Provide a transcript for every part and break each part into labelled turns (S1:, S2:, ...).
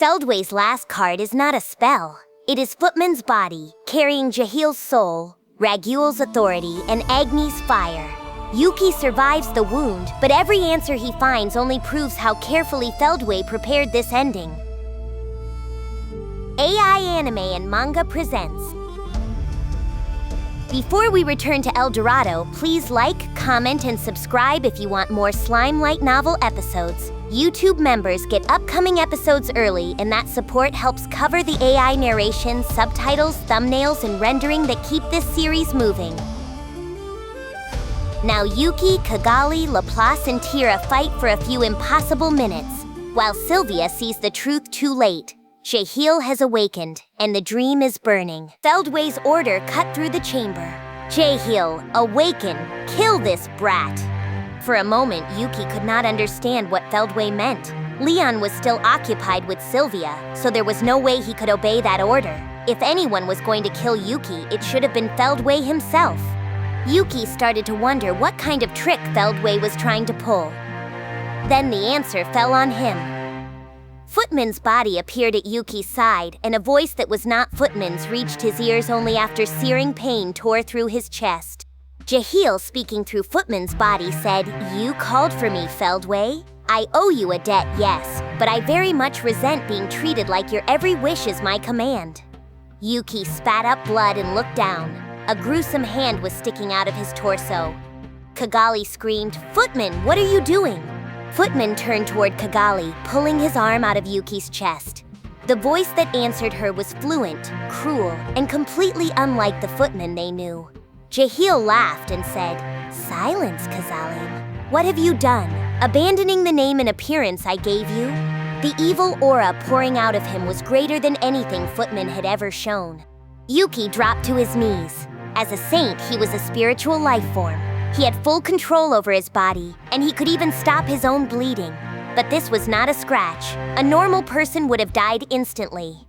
S1: Feldway's last card is not a spell. It is Footman's body, carrying Jahil's soul, Raguel's authority, and Agni's fire. Yuuki survives the wound, but every answer he finds only proves how carefully Feldway prepared this ending. AI Anime and Manga presents. Before we return to El Dorado, please like, comment, and subscribe if you want more Slime Light Novel episodes. YouTube members get upcoming episodes early, and that support helps cover the AI narration, subtitles, thumbnails, and rendering that keep this series moving. Now Yuuki, Kagali, Laplace, and Teare fight for a few impossible minutes, while Sylvia sees the truth too late. Jahil has awakened, and the dream is burning. Feldway's order cut through the chamber. Jahil, awaken! Kill this brat! For a moment, Yuuki could not understand what Feldway meant. Leon was still occupied with Sylvia, so there was no way he could obey that order. If anyone was going to kill Yuuki, it should have been Feldway himself. Yuuki started to wonder what kind of trick Feldway was trying to pull. Then the answer fell on him. Footman's body appeared at Yuuki's side, and a voice that was not Footman's reached his ears only after searing pain tore through his chest. Jahil, speaking through Footman's body, said, "You called for me, Feldway. I owe you a debt, yes, but I very much resent being treated like your every wish is my command." Yuuki spat up blood and looked down. A gruesome hand was sticking out of his torso. Kagali screamed, "Footman, what are you doing?" Footman turned toward Kagali, pulling his arm out of Yuuki's chest. The voice that answered her was fluent, cruel, and completely unlike the Footman they knew. Jahil laughed and said, "Silence, Kazalim. What have you done? Abandoning the name and appearance I gave you?" The evil aura pouring out of him was greater than anything Footman had ever shown. Yuuki dropped to his knees. As a saint, he was a spiritual life form. He had full control over his body, and he could even stop his own bleeding. But this was not a scratch. A normal person would have died instantly.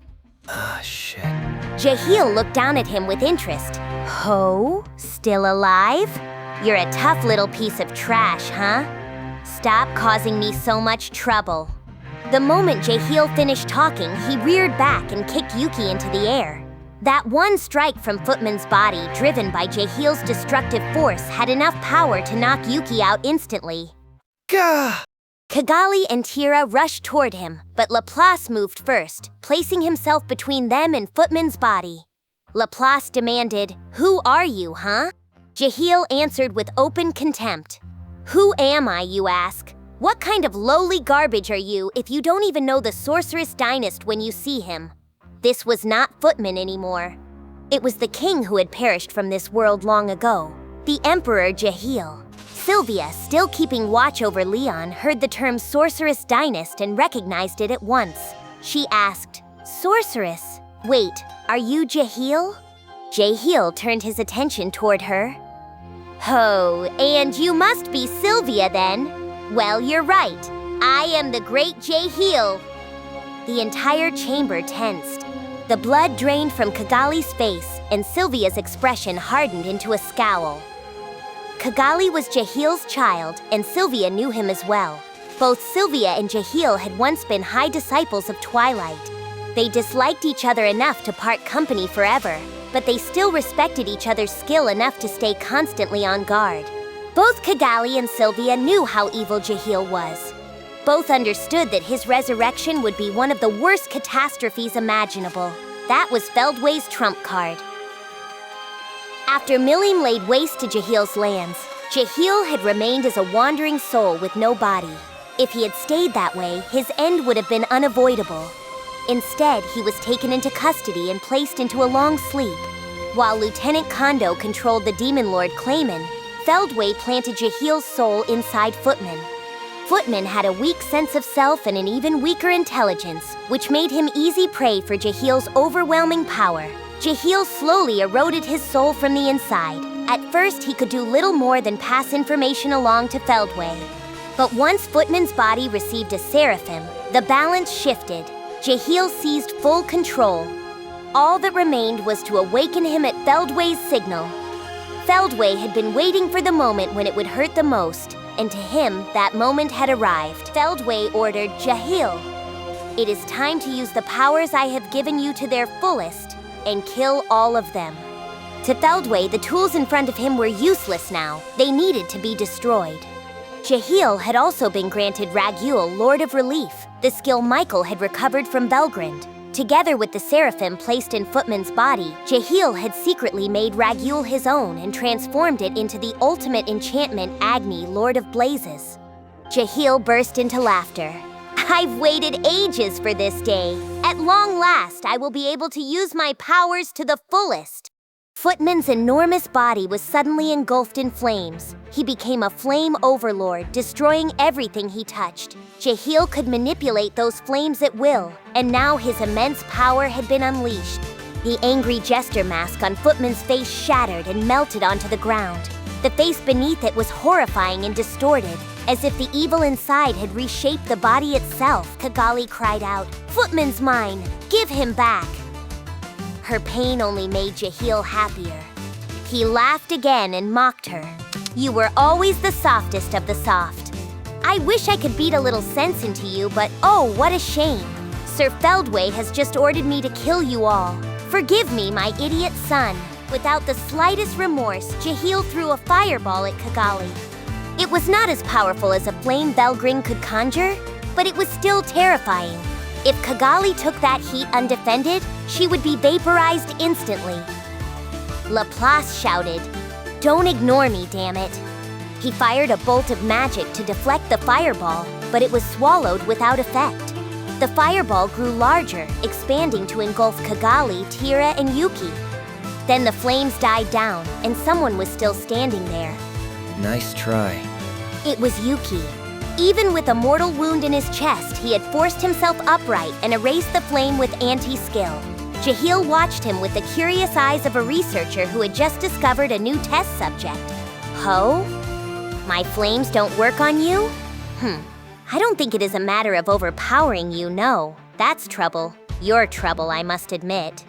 S2: Shit.
S1: Jahil looked down at him with interest. "Ho? Still alive? You're a tough little piece of trash, huh? Stop causing me so much trouble." The moment Jahil finished talking, he reared back and kicked Yuuki into the air. That one strike from Footman's body, driven by Jahil's destructive force, had enough power to knock Yuuki out instantly.
S2: Gah!
S1: Kagali and Teare rushed toward him, but Laplace moved first, placing himself between them and Footman's body. Laplace demanded, "Who are you, huh?" Jahil answered with open contempt. "Who am I, you ask? What kind of lowly garbage are you if you don't even know the sorceress dynast when you see him?" This was not Footman anymore. It was the king who had perished from this world long ago, the Emperor Jahil. Sylvia, still keeping watch over Leon, heard the term sorceress dynast and recognized it at once. She asked, "Sorceress? Wait, are you Jahil?" Jahil turned his attention toward her. "Oh, and you must be Sylvia then? Well, you're right. I am the great Jahil." The entire chamber tensed. The blood drained from Kagali's face, and Sylvia's expression hardened into a scowl. Kagali was Jahil's child, and Sylvia knew him as well. Both Sylvia and Jahil had once been high disciples of Twilight. They disliked each other enough to part company forever, but they still respected each other's skill enough to stay constantly on guard. Both Kagali and Sylvia knew how evil Jahil was. Both understood that his resurrection would be one of the worst catastrophes imaginable. That was Feldway's trump card. After Milim laid waste to Jahil's lands, Jahil had remained as a wandering soul with no body. If he had stayed that way, his end would have been unavoidable. Instead, he was taken into custody and placed into a long sleep. While Lieutenant Kondo controlled the demon lord Clayman, Feldway planted Jahil's soul inside Footman. Footman had a weak sense of self and an even weaker intelligence, which made him easy prey for Jahil's overwhelming power. Jahil slowly eroded his soul from the inside. At first, he could do little more than pass information along to Feldway. But once Footman's body received a seraphim, the balance shifted. Jahil seized full control. All that remained was to awaken him at Feldway's signal. Feldway had been waiting for the moment when it would hurt the most, and to him, that moment had arrived. Feldway ordered, "Jahil, It is time to use the powers I have given you to their fullest and kill all of them. To Feldway, the tools in front of him were useless now. They needed to be destroyed. Jahil had also been granted Ragul, Lord of Relief, the skill Michael had recovered from Belgrand. Together with the seraphim placed in Footman's body, Jahil had secretly made Ragul his own and transformed it into the ultimate enchantment Agni, Lord of Blazes. Jahil burst into laughter. I've waited ages for this day. At long last, I will be able to use my powers to the fullest. Footman's enormous body was suddenly engulfed in flames. He became a flame overlord, destroying everything he touched. Jahil could manipulate those flames at will, and now his immense power had been unleashed. The angry jester mask on Footman's face shattered and melted onto the ground. The face beneath it was horrifying and distorted, as if the evil inside had reshaped the body itself. Kagali cried out, "Footman's mine! Give him back!" Her pain only made Jahil happier. He laughed again and mocked her. "You were always the softest of the soft. I wish I could beat a little sense into you, but oh, what a shame. Sir Feldway has just ordered me to kill you all. Forgive me, my idiot son." Without the slightest remorse, Jahil threw a fireball at Kagali. It was not as powerful as a flame Belgrin could conjure, but it was still terrifying. If Kagali took that heat undefended, she would be vaporized instantly. Laplace shouted, "Don't ignore me, damn it." He fired a bolt of magic to deflect the fireball, but it was swallowed without effect. The fireball grew larger, expanding to engulf Kagali, Teare, and Yuuki. Then the flames died down, and someone was still standing there.
S2: Nice try.
S1: It was Yuuki. Even with a mortal wound in his chest, he had forced himself upright and erased the flame with anti-skill. Jahil watched him with the curious eyes of a researcher who had just discovered a new test subject. Ho? My flames don't work on you? I don't think it is a matter of overpowering you, no. That's trouble. Your trouble, I must admit.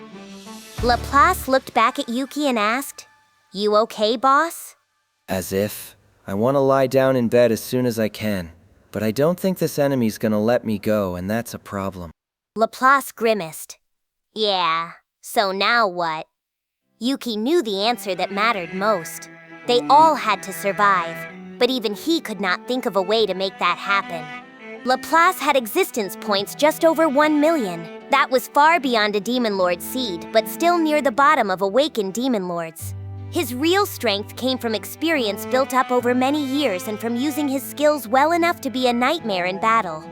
S1: Laplace looked back at Yuuki and asked, "You okay, boss?"
S2: As if. I want to lie down in bed as soon as I can. But I don't think this enemy's gonna let me go, and that's a problem.
S1: Laplace grimaced. Yeah, so now what? Yuuki knew the answer that mattered most. They all had to survive, but even he could not think of a way to make that happen. Laplace had existence points just over 1 million. That was far beyond a Demon Lord seed, but still near the bottom of awakened Demon Lords. His real strength came from experience built up over many years and from using his skills well enough to be a nightmare in battle.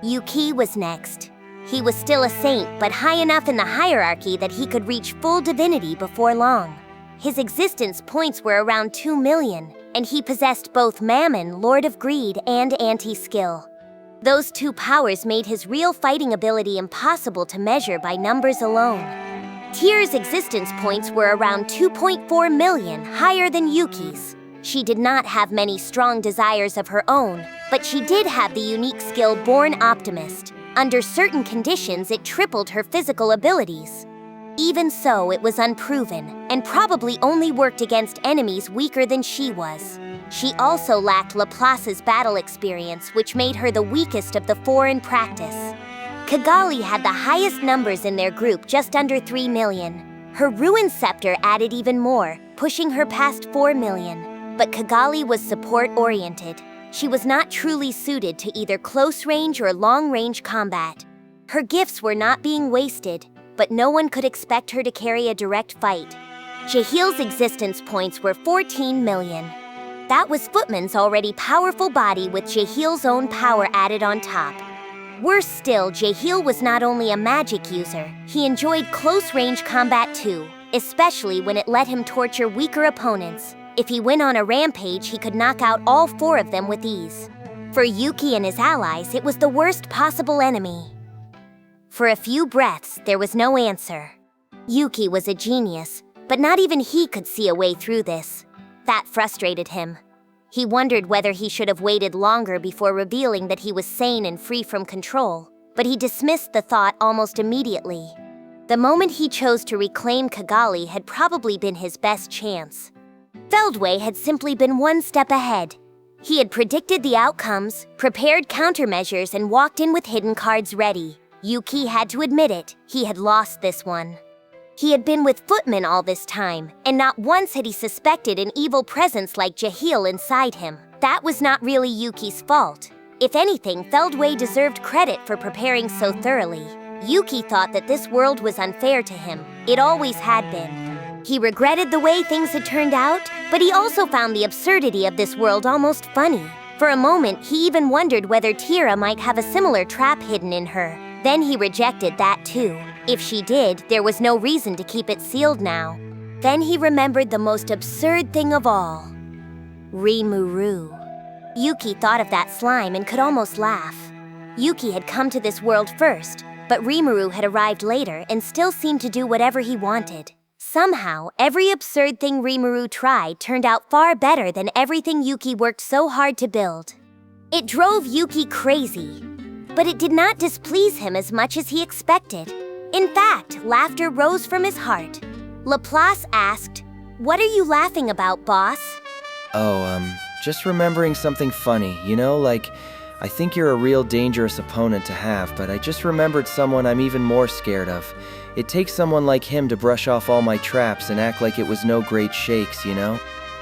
S1: Yuuki was next. He was still a saint, but high enough in the hierarchy that he could reach full divinity before long. His existence points were around 2 million, and he possessed both Mammon, Lord of Greed, and Anti-Skill. Those two powers made his real fighting ability impossible to measure by numbers alone. Teare's existence points were around 2.4 million, higher than Yuuki's. She did not have many strong desires of her own, but she did have the unique skill Born Optimist. Under certain conditions, it tripled her physical abilities. Even so, it was unproven, and probably only worked against enemies weaker than she was. She also lacked Laplace's battle experience, which made her the weakest of the four in practice. Kagali had the highest numbers in their group, just under 3 million. Her Ruin Scepter added even more, pushing her past 4 million. But Kagali was support-oriented. She was not truly suited to either close-range or long-range combat. Her gifts were not being wasted, but no one could expect her to carry a direct fight. Jahil's existence points were 14 million. That was Footman's already powerful body with Jahil's own power added on top. Worse still, Jahil was not only a magic user, he enjoyed close-range combat too, especially when it let him torture weaker opponents. If he went on a rampage, he could knock out all 4 of them with ease. For Yuuki and his allies, it was the worst possible enemy. For a few breaths, there was no answer. Yuuki was a genius, but not even he could see a way through this. That frustrated him. He wondered whether he should have waited longer before revealing that he was sane and free from control, but he dismissed the thought almost immediately. The moment he chose to reclaim Kagali had probably been his best chance. Feldway had simply been one step ahead. He had predicted the outcomes, prepared countermeasures, and walked in with hidden cards ready. Yuuki had to admit it, he had lost this one. He had been with Footman all this time, and not once had he suspected an evil presence like Jahil inside him. That was not really Yuuki's fault. If anything, Feldway deserved credit for preparing so thoroughly. Yuuki thought that this world was unfair to him. It always had been. He regretted the way things had turned out, but he also found the absurdity of this world almost funny. For a moment, he even wondered whether Teare might have a similar trap hidden in her. Then he rejected that too. If she did, there was no reason to keep it sealed now. Then he remembered the most absurd thing of all. Rimuru. Yuuki thought of that slime and could almost laugh. Yuuki had come to this world first, but Rimuru had arrived later and still seemed to do whatever he wanted. Somehow, every absurd thing Rimuru tried turned out far better than everything Yuuki worked so hard to build. It drove Yuuki crazy, but it did not displease him as much as he expected. In fact, laughter rose from his heart. Laplace asked, "What are you laughing about, boss?"
S2: Just remembering something funny, like, I think you're a real dangerous opponent to have, but I just remembered someone I'm even more scared of. It takes someone like him to brush off all my traps and act like it was no great shakes,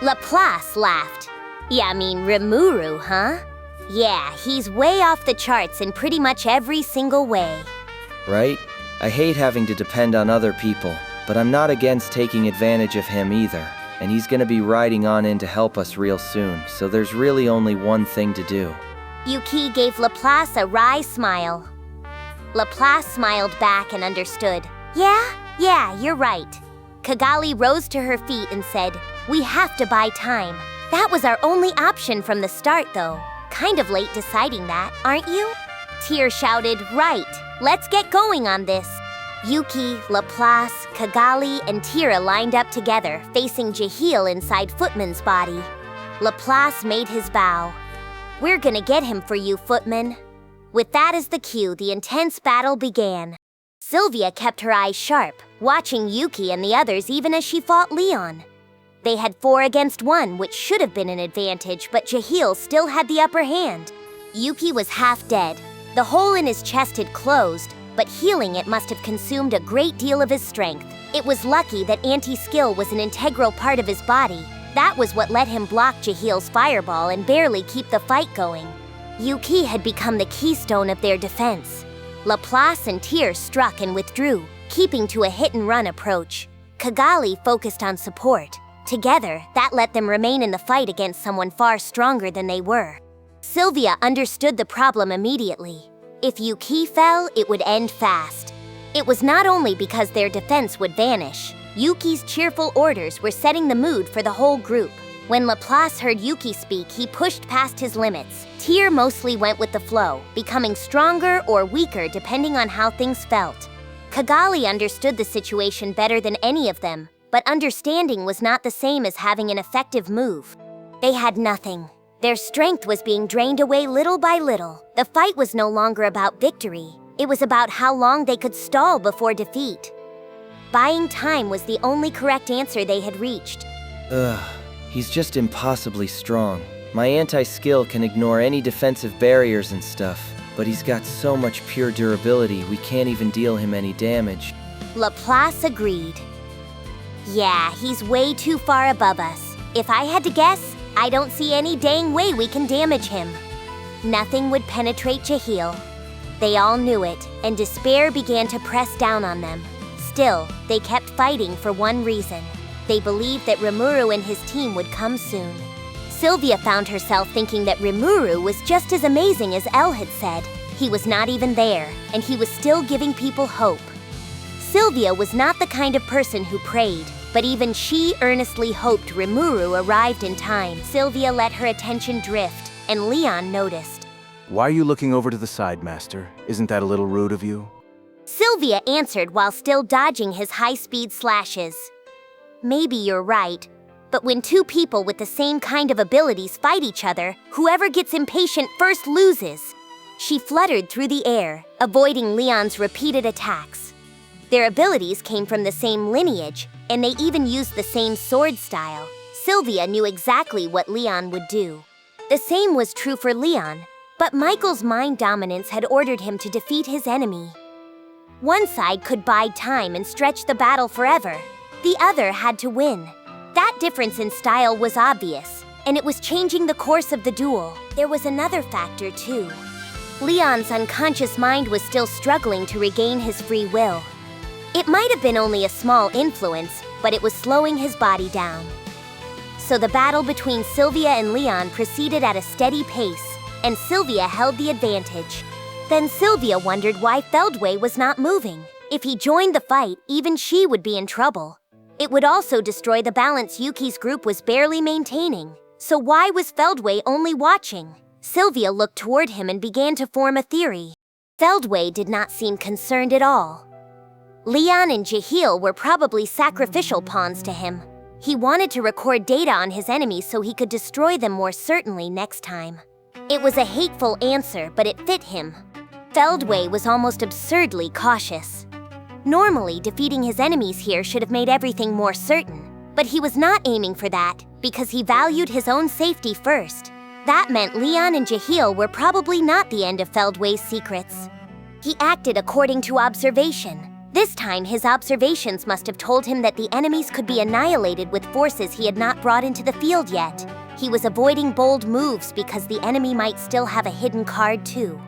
S1: Laplace laughed. Yeah, Rimuru, huh? Yeah, he's way off the charts in pretty much every single way.
S2: Right? I hate having to depend on other people, but I'm not against taking advantage of him either. And he's gonna be riding on in to help us real soon, so there's really only one thing to do.
S1: Yuuki gave Laplace a wry smile. Laplace smiled back and understood. Yeah, you're right. Kagali rose to her feet and said, "We have to buy time." That was our only option from the start, though. Kind of late deciding that, aren't you? Teare shouted, "Right, let's get going on this." Yuuki, Laplace, Kagali, and Teare lined up together, facing Jahil inside Footman's body. Laplace made his bow. "We're gonna get him for you, Footman." With that as the cue, the intense battle began. Sylvia kept her eyes sharp, watching Yuuki and the others even as she fought Leon. They had 4 against 1, which should have been an advantage, but Jahil still had the upper hand. Yuuki was half dead. The hole in his chest had closed, but healing it must have consumed a great deal of his strength. It was lucky that anti-skill was an integral part of his body. That was what let him block Jahil's fireball and barely keep the fight going. Yuuki had become the keystone of their defense. Laplace and Teare struck and withdrew, keeping to a hit-and-run approach. Kagali focused on support. Together, that let them remain in the fight against someone far stronger than they were. Sylvia understood the problem immediately. If Yuuki fell, it would end fast. It was not only because their defense would vanish. Yuuki's cheerful orders were setting the mood for the whole group. When Laplace heard Yuuki speak, he pushed past his limits. Teare mostly went with the flow, becoming stronger or weaker depending on how things felt. Kagali understood the situation better than any of them, but understanding was not the same as having an effective move. They had nothing. Their strength was being drained away little by little. The fight was no longer about victory. It was about how long they could stall before defeat. Buying time was the only correct answer they had reached.
S2: He's just impossibly strong. My anti-skill can ignore any defensive barriers and stuff, but he's got so much pure durability we can't even deal him any damage.
S1: Laplace agreed. Yeah, he's way too far above us. If I had to guess, I don't see any dang way we can damage him. Nothing would penetrate Jahil. They all knew it, and despair began to press down on them. Still, they kept fighting for one reason. They believed that Rimuru and his team would come soon. Sylvia found herself thinking that Rimuru was just as amazing as Elle had said. He was not even there, and he was still giving people hope. Sylvia was not the kind of person who prayed, but even she earnestly hoped Rimuru arrived in time. Sylvia let her attention drift, and Leon noticed.
S3: Why are you looking over to the side, Master? Isn't that a little rude of you?
S1: Sylvia answered while still dodging his high-speed slashes. Maybe you're right, but when 2 people with the same kind of abilities fight each other, whoever gets impatient first loses. She fluttered through the air, avoiding Leon's repeated attacks. Their abilities came from the same lineage, and they even used the same sword style. Sylvia knew exactly what Leon would do. The same was true for Leon, but Michael's mind dominance had ordered him to defeat his enemy. One side could bide time and stretch the battle forever. The other had to win. That difference in style was obvious, and it was changing the course of the duel. There was another factor, too. Leon's unconscious mind was still struggling to regain his free will. It might have been only a small influence, but it was slowing his body down. So the battle between Sylvia and Leon proceeded at a steady pace, and Sylvia held the advantage. Then Sylvia wondered why Feldway was not moving. If he joined the fight, even she would be in trouble. It would also destroy the balance Yuuki's group was barely maintaining. So why was Feldway only watching? Sylvia looked toward him and began to form a theory. Feldway did not seem concerned at all. Leon and Jahil were probably sacrificial pawns to him. He wanted to record data on his enemies so he could destroy them more certainly next time. It was a hateful answer, but it fit him. Feldway was almost absurdly cautious. Normally, defeating his enemies here should have made everything more certain, but he was not aiming for that because he valued his own safety first. That meant Leon and Jahil were probably not the end of Feldway's secrets. He acted according to observation. This time, his observations must have told him that the enemies could be annihilated with forces he had not brought into the field yet. He was avoiding bold moves because the enemy might still have a hidden card too.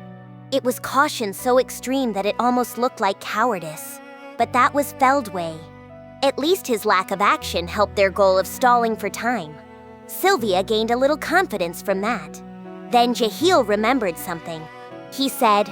S1: It was caution so extreme that it almost looked like cowardice. But that was Feldway. At least his lack of action helped their goal of stalling for time. Sylvia gained a little confidence from that. Then Jahil remembered something. He said,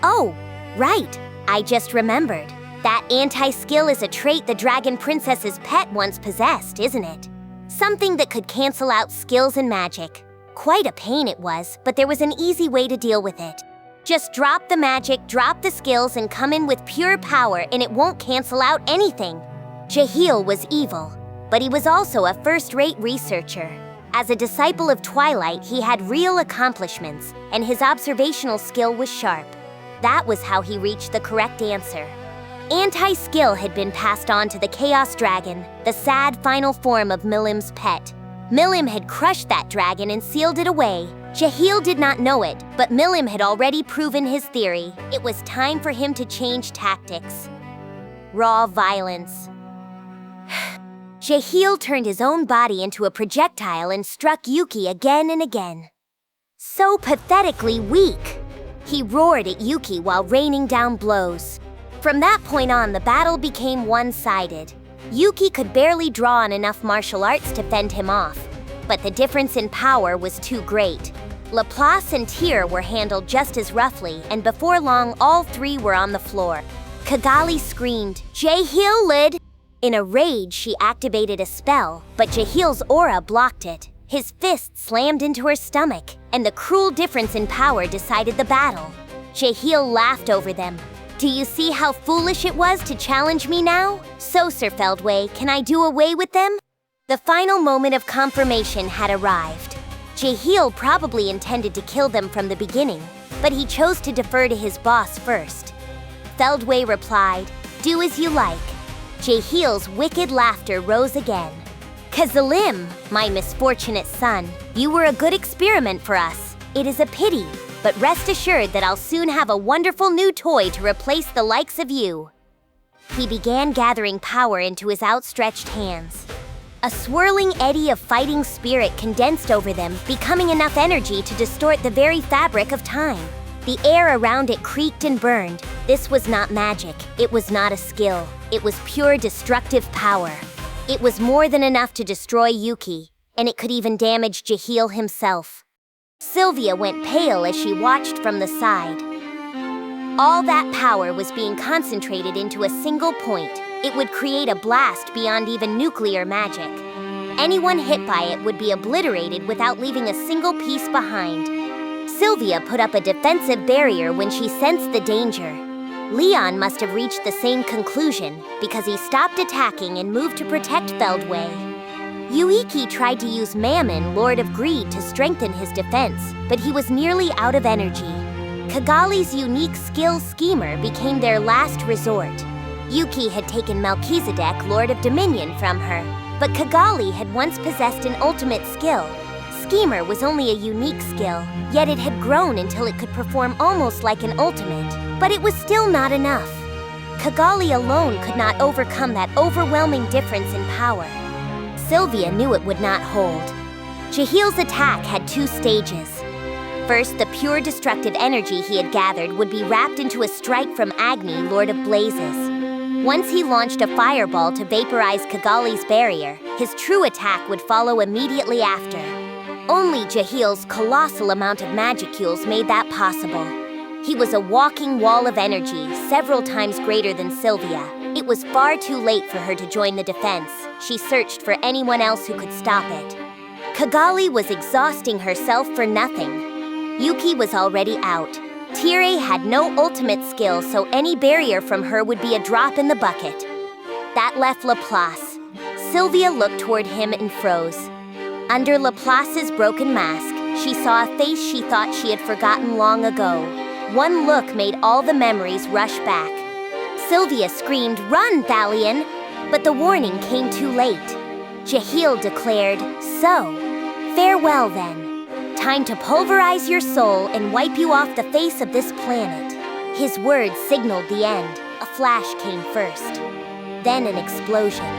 S1: "Oh, right, I just remembered. That anti-skill is a trait the Dragon Princess's pet once possessed, isn't it? Something that could cancel out skills and magic. Quite a pain it was, but there was an easy way to deal with it. Just drop the magic, drop the skills, and come in with pure power, and it won't cancel out anything." Jahil was evil, but he was also a first-rate researcher. As a disciple of Twilight, he had real accomplishments, and his observational skill was sharp. That was how he reached the correct answer. Anti-skill had been passed on to the Chaos Dragon, the sad final form of Milim's pet. Milim had crushed that dragon and sealed it away. Jahil did not know it, but Milim had already proven his theory. It was time for him to change tactics. Raw violence. Jahil turned his own body into a projectile and struck Yuuki again and again. So pathetically weak! He roared at Yuuki while raining down blows. From that point on, the battle became one-sided. Yuuki could barely draw on enough martial arts to fend him off, but the difference in power was too great. Laplace and Teare were handled just as roughly, and before long, all three were on the floor. Kagali screamed, "Jahil, lid!" In a rage, she activated a spell, but Jahil's aura blocked it. His fist slammed into her stomach, and the cruel difference in power decided the battle. Jahil laughed over them. "Do you see how foolish it was to challenge me now? So, Sir Feldway, can I do away with them?" The final moment of confirmation had arrived. Jahil probably intended to kill them from the beginning, but he chose to defer to his boss first. Feldway replied, "Do as you like." Jahil's wicked laughter rose again. "Kazalim, my misfortunate son, you were a good experiment for us. It is a pity, but rest assured that I'll soon have a wonderful new toy to replace the likes of you." He began gathering power into his outstretched hands. A swirling eddy of fighting spirit condensed over them, becoming enough energy to distort the very fabric of time. The air around it creaked and burned. This was not magic. It was not a skill. It was pure destructive power. It was more than enough to destroy Yuuki, and it could even damage Jahil himself. Sylvia went pale as she watched from the side. All that power was being concentrated into a single point. It would create a blast beyond even nuclear magic. Anyone hit by it would be obliterated without leaving a single piece behind. Sylvia put up a defensive barrier when she sensed the danger. Leon must have reached the same conclusion because he stopped attacking and moved to protect Feldway. Yuuki tried to use Mammon, Lord of Greed, to strengthen his defense, but he was nearly out of energy. Kagali's unique skill Schemer became their last resort. Yuuki had taken Melchizedek, Lord of Dominion, from her, but Kagali had once possessed an ultimate skill. Schemer was only a unique skill, yet it had grown until it could perform almost like an ultimate. But it was still not enough. Kagali alone could not overcome that overwhelming difference in power. Sylvia knew it would not hold. Jahil's attack had 2 stages. First, the pure destructive energy he had gathered would be wrapped into a strike from Agni, Lord of Blazes. Once he launched a fireball to vaporize Kagali's barrier, his true attack would follow immediately after. Only Jahil's colossal amount of magicules made that possible. He was a walking wall of energy, several times greater than Sylvia. It was far too late for her to join the defense. She searched for anyone else who could stop it. Kagali was exhausting herself for nothing. Yuuki was already out. Teare had no ultimate skill, so any barrier from her would be a drop in the bucket. That left Laplace. Sylvia looked toward him and froze. Under Laplace's broken mask, she saw a face she thought she had forgotten long ago. One look made all the memories rush back. Sylvia screamed, "Run, Thalion!" But the warning came too late. Jahil declared, "So, farewell then. Time to pulverize your soul and wipe you off the face of this planet." His words signaled the end. A flash came first. Then an explosion.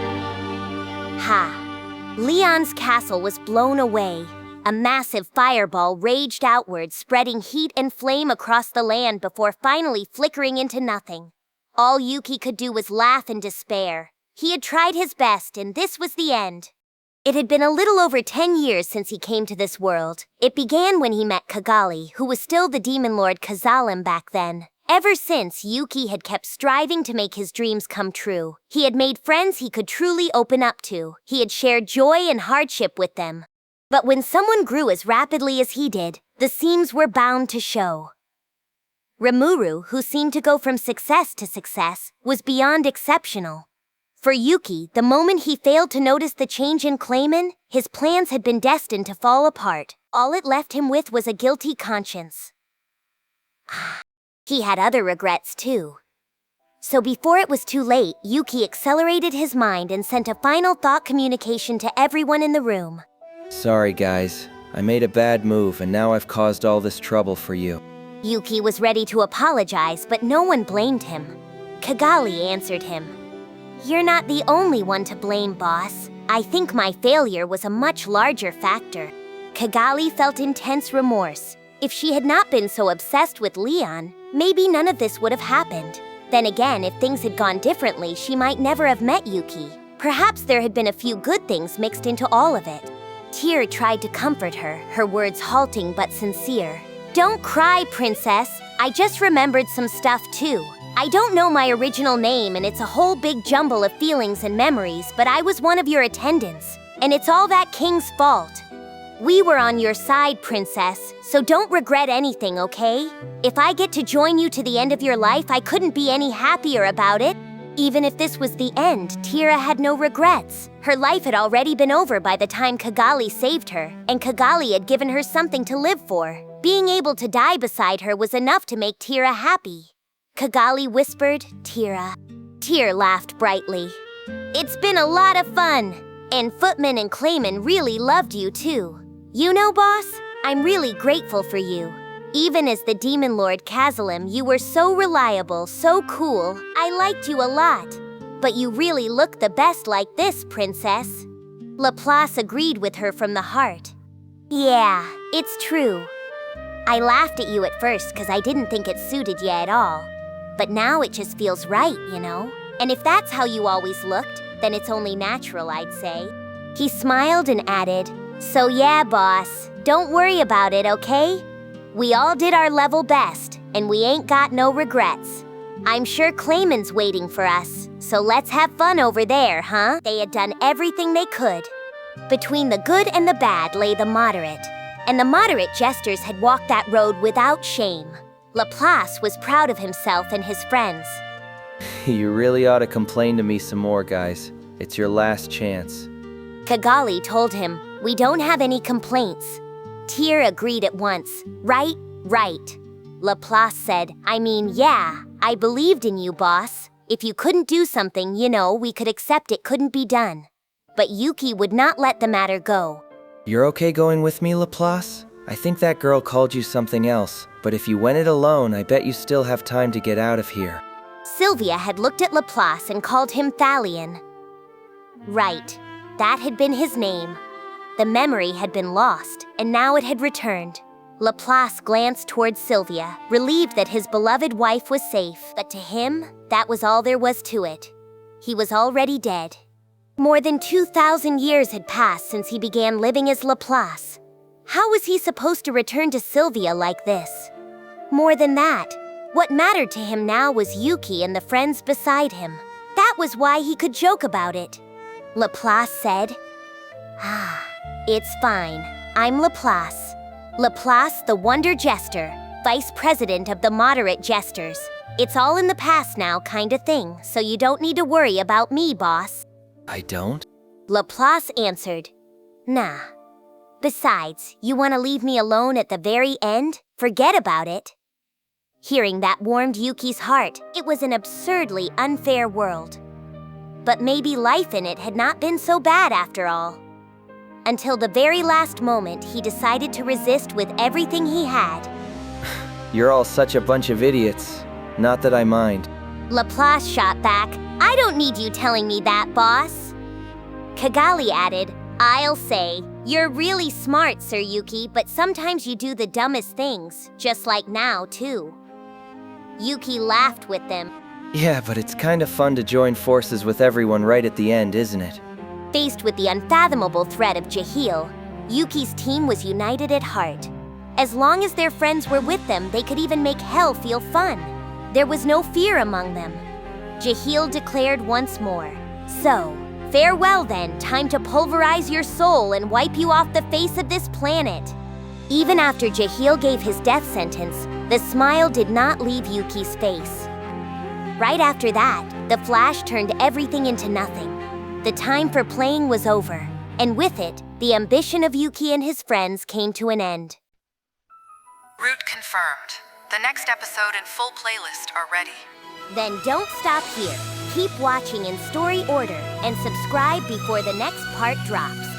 S1: Leon's castle was blown away. A massive fireball raged outward, spreading heat and flame across the land before finally flickering into nothing. All Yuuki could do was laugh in despair. He had tried his best, and this was the end. It had been a little over 10 years since he came to this world. It began when he met Kagali, who was still the demon lord Kazalim back then. Ever since, Yuuki had kept striving to make his dreams come true. He had made friends he could truly open up to. He had shared joy and hardship with them. But when someone grew as rapidly as he did, the seams were bound to show. Rimuru, who seemed to go from success to success, was beyond exceptional. For Yuuki, the moment he failed to notice the change in Clayman, his plans had been destined to fall apart. All it left him with was a guilty conscience. He had other regrets too. So before it was too late, Yuuki accelerated his mind and sent a final thought communication to everyone in the room.
S2: Sorry guys, I made a bad move and now I've caused all this trouble for you.
S1: Yuuki was ready to apologize, but no one blamed him. Kagali answered him. "You're not the only one to blame, boss. I think my failure was a much larger factor." Kagali felt intense remorse. If she had not been so obsessed with Leon, maybe none of this would have happened. Then again, if things had gone differently, she might never have met Yuuki. Perhaps there had been a few good things mixed into all of it. Teare tried to comfort her, her words halting but sincere. "Don't cry, princess. I just remembered some stuff too. I don't know my original name and it's a whole big jumble of feelings and memories, but I was one of your attendants, and it's all that king's fault. We were on your side, princess, so don't regret anything, okay? If I get to join you to the end of your life, I couldn't be any happier about it." Even if this was the end, Teare had no regrets. Her life had already been over by the time Kagali saved her, and Kagali had given her something to live for. Being able to die beside her was enough to make Teare happy. Kagali whispered, "Teare." Teare laughed brightly. "It's been a lot of fun, and Footman and Clayman really loved you too. You know, boss, I'm really grateful for you. Even as the Demon Lord Kazalim, you were so reliable, so cool. I liked you a lot. But you really look the best like this, princess." Laplace agreed with her from the heart. "Yeah, it's true. I laughed at you at first because I didn't think it suited you at all. But now it just feels right, you know? And if that's how you always looked, then it's only natural, I'd say." He smiled and added, "So yeah, boss, don't worry about it, okay? We all did our level best, and we ain't got no regrets. I'm sure Clayman's waiting for us, so let's have fun over there, huh?" They had done everything they could. Between the good and the bad lay the moderate, and the Moderate Jesters had walked that road without shame. Laplace was proud of himself and his friends.
S2: You really ought to complain to me some more, guys. It's your last chance.
S1: Kagali told him, "We don't have any complaints." Teare agreed at once. Right. Laplace said, "Yeah, I believed in you, boss. If you couldn't do something, we could accept it couldn't be done." But Yuuki would not let the matter go.
S2: You're okay going with me, Laplace? I think that girl called you something else, but if you went it alone, I bet you still have time to get out of here.
S1: Sylvia had looked at Laplace and called him Thalion. Right, that had been his name. The memory had been lost, and now it had returned. Laplace glanced towards Sylvia, relieved that his beloved wife was safe, but to him, that was all there was to it. He was already dead. More than 2,000 years had passed since he began living as Laplace. How was he supposed to return to Sylvia like this? More than that, what mattered to him now was Yuuki and the friends beside him. That was why he could joke about it. Laplace said, "It's fine. I'm Laplace. Laplace the Wonder Jester, Vice President of the Moderate Jesters. It's all in the past now kinda thing, so you don't need to worry about me, boss."
S2: I don't?
S1: Laplace answered, "Nah. Besides, you want to leave me alone at the very end? Forget about it." Hearing that warmed Yuki's heart. It was an absurdly unfair world. But maybe life in it had not been so bad after all. Until the very last moment, he decided to resist with everything he had.
S2: You're all such a bunch of idiots. Not that I mind.
S1: Laplace shot back, "I don't need you telling me that, boss." Kagali added, "I'll say, you're really smart, Sir Yuuki, but sometimes you do the dumbest things, just like now, too." Yuuki laughed with them.
S2: Yeah, but it's kind of fun to join forces with everyone right at the end, isn't it?
S1: Faced with the unfathomable threat of Jahil, Yuki's team was united at heart. As long as their friends were with them, they could even make hell feel fun. There was no fear among them. Jahil declared once more, "So, farewell then, time to pulverize your soul and wipe you off the face of this planet." Even after Jahil gave his death sentence, the smile did not leave Yuki's face. Right after that, the flash turned everything into nothing. The time for playing was over, and with it, the ambition of Yuuki and his friends came to an end.
S4: Route confirmed. The next episode and full playlist are ready.
S1: Then don't stop here. Keep watching in story order and subscribe before the next part drops.